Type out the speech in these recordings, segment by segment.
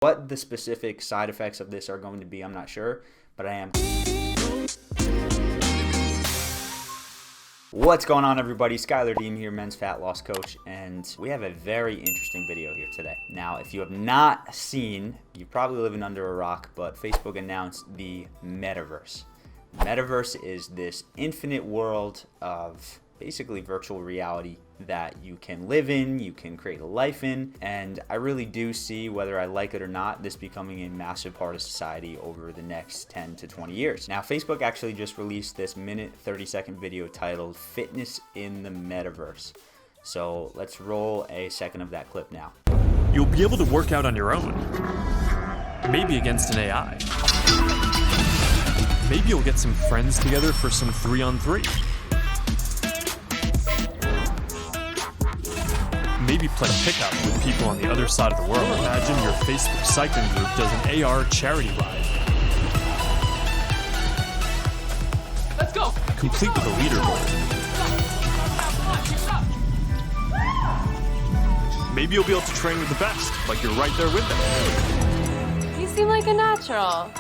What the specific side effects of this are going to be, I'm not sure, but I am. What's going on, everybody? Schuyler Diehm here, men's fat loss coach, and we have a very interesting video here today. Now, if you have not seen, you're probably living under a rock, but Facebook announced the Metaverse. Metaverse is this infinite world of basically virtual reality that you can live in, you can create a life in, and I really do see, whether I like it or not, this becoming a massive part of society over the next 10 to 20 years. Now, Facebook actually just released this minute 30-second video titled Fitness in the Metaverse. So let's roll a second of that clip now. You'll be able to work out on your own, maybe against an AI. Maybe you'll get some friends together for some 3-on-3. Maybe play pickup with people on the other side of the world. Imagine your Facebook cycling group does an AR charity ride. Let's go! Complete with a leaderboard. Maybe you'll be able to train with the best, like you're right there with them. You seem like a natural.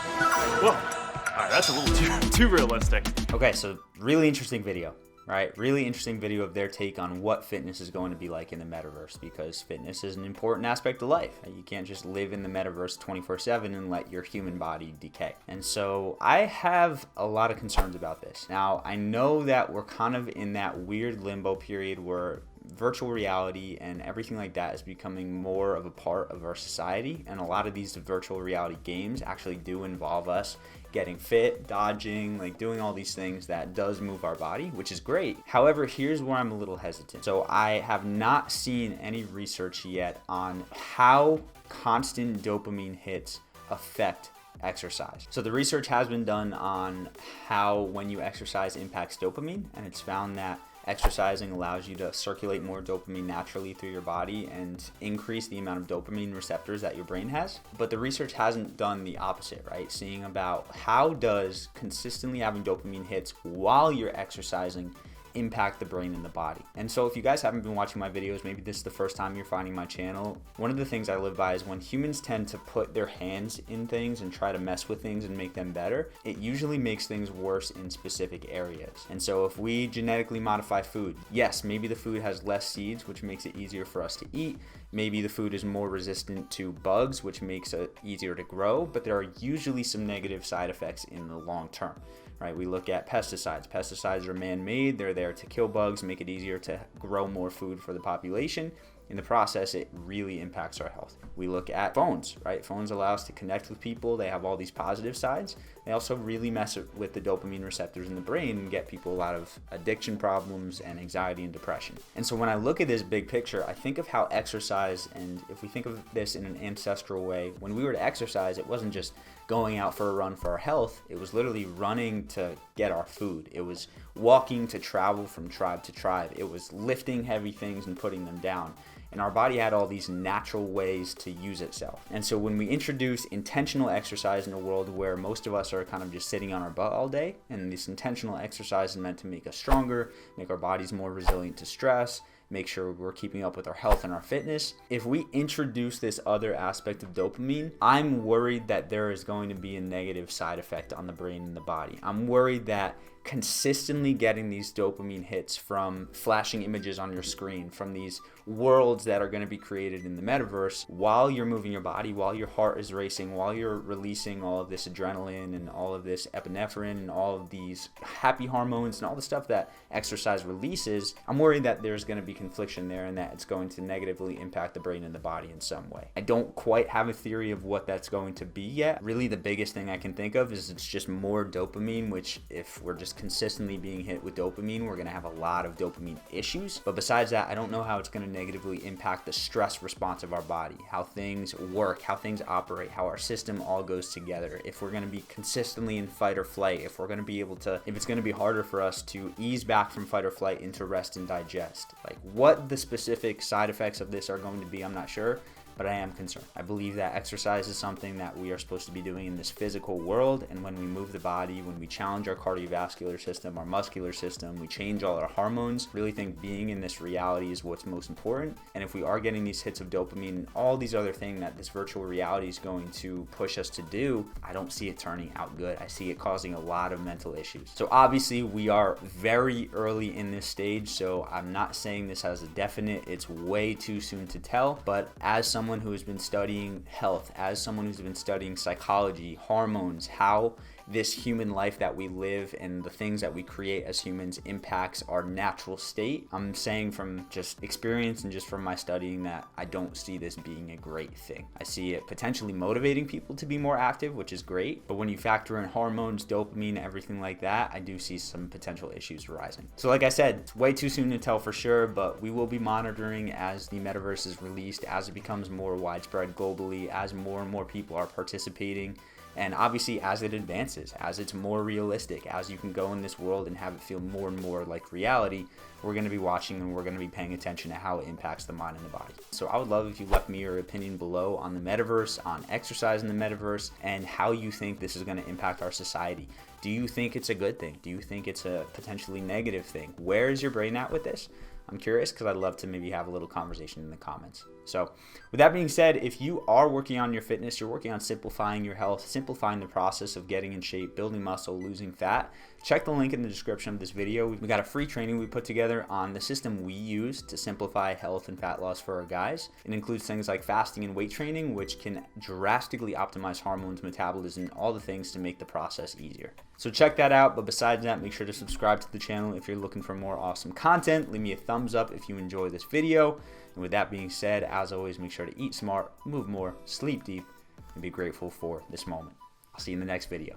Whoa, alright, that's a little too realistic. Okay, so really interesting video. Right, really interesting video of their take on what fitness is going to be like in the metaverse, because fitness is an important aspect of life. You can't just live in the metaverse 24/7 and let your human body decay. And so I have a lot of concerns about this. Now, I know that we're kind of in that weird limbo period where virtual reality and everything like that is becoming more of a part of our society, and a lot of these virtual reality games actually do involve us getting fit, dodging, like doing all these things that does move our body, which is great. However, here's where I'm a little hesitant. So I have not seen any research yet on how constant dopamine hits affect exercise. So the research has been done on how when you exercise impacts dopamine, and it's found that exercising allows you to circulate more dopamine naturally through your body and increase the amount of dopamine receptors that your brain has. But the research hasn't done the opposite, right? Seeing about how does consistently having dopamine hits while you're exercising impact the brain and the body. And so if you guys haven't been watching my videos, maybe this is the first time you're finding my channel, one of the things I live by is when humans tend to put their hands in things and try to mess with things and make them better, it usually makes things worse in specific areas. And so if we genetically modify food, yes, maybe the food has less seeds, which makes it easier for us to eat. Maybe the food is more resistant to bugs, which makes it easier to grow, but there are usually some negative side effects in the long term. Right, we look at pesticides. Pesticides are man-made. They're there to kill bugs, make it easier to grow more food for the population. In the process, it really impacts our health. We look at phones, right? Phones allow us to connect with people. They have all these positive sides. They also really mess with the dopamine receptors in the brain and get people a lot of addiction problems and anxiety and depression. And so when I look at this big picture, I think of how exercise, and if we think of this in an ancestral way, when we were to exercise, it wasn't just going out for a run for our health. It was literally running to get our food. It was walking to travel from tribe to tribe. It was lifting heavy things and putting them down. And our body had all these natural ways to use itself. And so when we introduce intentional exercise in a world where most of us are kind of just sitting on our butt all day, and this intentional exercise is meant to make us stronger, make our bodies more resilient to stress, make sure we're keeping up with our health and our fitness. If we introduce this other aspect of dopamine, I'm worried that there is going to be a negative side effect on the brain and the body. I'm worried that consistently getting these dopamine hits from flashing images on your screen, from these worlds that are going to be created in the metaverse, while you're moving your body, while your heart is racing, while you're releasing all of this adrenaline and all of this epinephrine and all of these happy hormones and all the stuff that exercise releases, I'm worried that there's going to be confliction there and that it's going to negatively impact the brain and the body in some way. I don't quite have a theory of what that's going to be yet. Really, the biggest thing I can think of is it's just more dopamine, which if we're just consistently being hit with dopamine, we're going to have a lot of dopamine issues. But besides that, I don't know how it's going to negatively impact the stress response of our body, how things work, how things operate, how our system all goes together. If we're going to be consistently in fight or flight, if we're going to be able to, if it's going to be harder for us to ease back from fight or flight into rest and digest. Like what the specific side effects of this are going to be, I'm not sure. but I am concerned. I believe that exercise is something that we are supposed to be doing in this physical world, and when we move the body, when we challenge our cardiovascular system, our muscular system, we change all our hormones. I really think being in this reality is what's most important, and if we are getting these hits of dopamine and all these other things that this virtual reality is going to push us to do, I don't see it turning out good. I see it causing a lot of mental issues. So obviously we are very early in this stage, so I'm not saying this as a definite. It's way too soon to tell, but as someone who has been studying health, as someone who's been studying psychology, hormones, how this human life that we live and the things that we create as humans impacts our natural state, I'm saying from just experience and just from my studying that I don't see this being a great thing. I see it potentially motivating people to be more active, which is great, but when you factor in hormones, dopamine, everything like that, I do see some potential issues arising. So like I said, it's way too soon to tell for sure, but we will be monitoring as the metaverse is released, as it becomes more widespread globally, as more and more people are participating. And obviously as it advances, as it's more realistic, as you can go in this world and have it feel more and more like reality, we're going to be watching and we're going to be paying attention to how it impacts the mind and the body. So I would love if you left me your opinion below on the metaverse, on exercise in the metaverse, and how you think this is going to impact our society. Do you think it's a good thing? Do you think it's a potentially negative thing? Where is your brain at with this? I'm curious because I'd love to maybe have a little conversation in the comments. So with that being said, if you are working on your fitness, you're working on simplifying your health, simplifying the process of getting in shape, building muscle, losing fat, check the link in the description of this video. We got a free training we put together on the system we use to simplify health and fat loss for our guys. It includes things like fasting and weight training, which can drastically optimize hormones, metabolism, all the things to make the process easier. So check that out, but besides that, make sure to subscribe to the channel if you're looking for more awesome content. Leave me a thumbs up if you enjoy this video. And with that being said, as always, make sure to eat smart, move more, sleep deep, and be grateful for this moment. I'll see you in the next video.